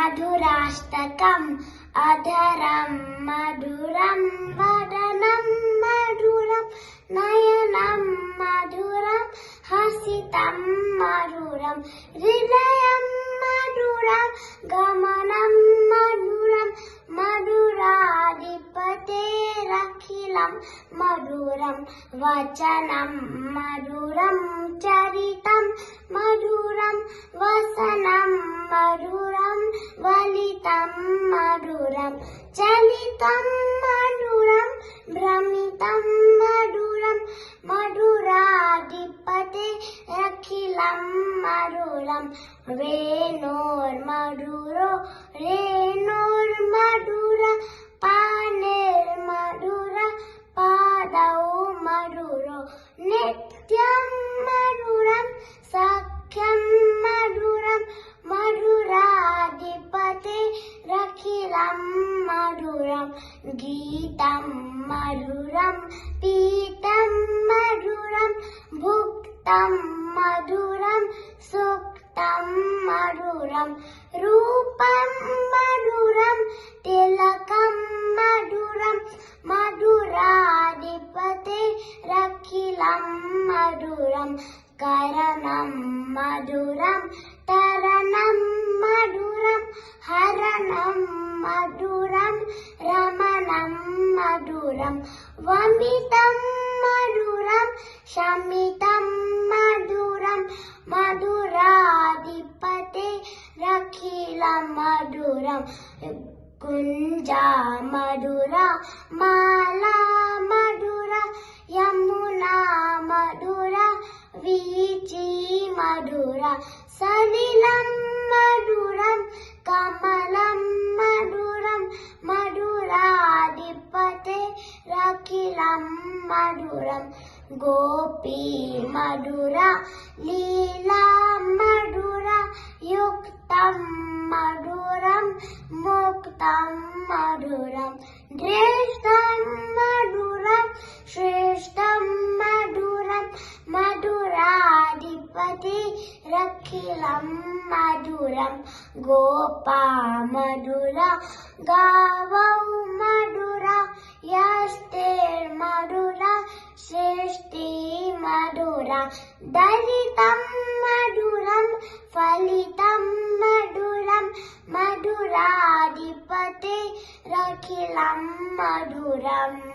मधुराष्टकम् अधरं मधुरं वदनं मधुरं नयनं मधुरं हसितं मधुरं हृदयं मधुरं गमनं मधुरं मधुराधिपतेरखिलं मधुरं वचनं मधुरं चरितं मधुरं वसनं मधुरं वलितं मधुरं चलितं मधुरं भ्रमितं मधुरं मधुराधिपतेरखिलं मधुरं वेणोर्मधुरो रेणोर्मधुर पाणिर्मधुर पादौ मधुरो नित्यं मधुरं सख्यं मधुरं मधुराधिपतेरखिलं मधुरं गीतं मधुरं पीतं मधुरं भुक्तं मधुरं सुक्तं मधुरं रूपं मधुरं तिलकं मधुरं मधुराधिपतेरखिलं मधुरं करणं मधुरं तरणं मधुरं हरणं मधुरं रमणं मधुरं वमितं मधुरं शमितं मधुरं मधुराधिपतेरखिलं मधुरं कुञ्जा मधुरा माला मधुरा यमुना मधुरा वीची मधुरा सलिलं मधुरं कमलं मधुरं मधुराधिपतेरखिलं मधुरं गोपी मधुरा लीला मधुरा युक्तं मधुरं मुक्तं मधुरं दृष्टं मधुरं श्रेष्ठं मधुरं मधुराधिपतेरखिलं मधुरं गोपा मधुरा गावौ मधुरा यस्तेर्मधुरा सृष्टि मधुरा दलितं मधुरं फलितं मधुरं मधुराधिपतेरखिलं मधुरम्।